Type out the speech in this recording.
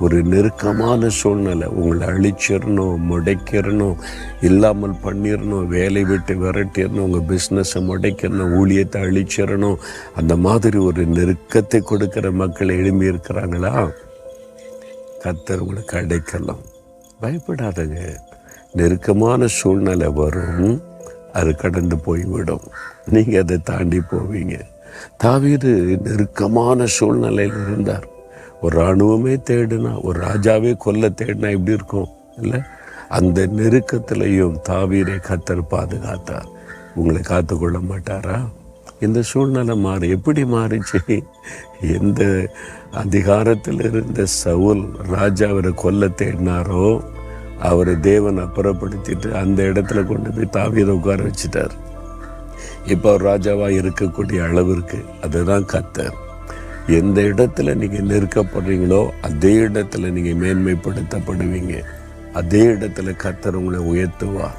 ஒரு நெருக்கமான சூழ்நிலை உங்களை அழிச்சிடணும், முடைக்கிறணும், இல்லாமல் பண்ணிடணும், வேலை விட்டு விரட்டிடணும், உங்கள் பிஸ்னஸை முடைக்கணும், ஊழியத்தை அழிச்சிடணும், அந்த மாதிரி ஒரு நெருக்கத்தை கொடுக்குற மக்கள் எழும்பி இருக்கிறாங்களா? கர்த்தர் உங்களுக்கு அடைக்கலாம். பயப்படாதங்க. நெருக்கமான சூழ்நிலை வரும், அது கடந்து போய்விடும், நீங்கள் அதை தாண்டி போவீங்க. தாவீது நெருக்கமான சூழ்நிலையில் இருந்தார். ஒரு இராணுவமே தேடினா, ஒரு ராஜாவே கொல்ல தேடினா எப்படி இருக்கும் இல்லை? அந்த நெருக்கத்திலையும் தாவீதை கர்த்தர் பாதுகாத்தார். உங்களை காத்துக்கொள்ள மாட்டாரா? இந்த சூழ்நிலை எப்படி மாறிச்சு? எந்த அதிகாரத்தில் இருந்த சவுல் ராஜா அவரை கொல்ல தேடினாரோ அவரை தேவன் அப்புறப்படுத்திட்டு அந்த இடத்துல கொண்டு போய் தாவீதை உட்கார வச்சுட்டார். இப்போ அவர் ராஜாவாக இருக்கக்கூடிய அளவிற்கு. அதுதான் கர்த்தர். எந்த இடத்துல நீங்கள் நெருக்கப்படுறீங்களோ அதே இடத்துல நீங்கள் மேன்மைப்படுத்தப்படுவீங்க. அதே இடத்துல கர்த்தர் உங்களை உயர்த்துவார்.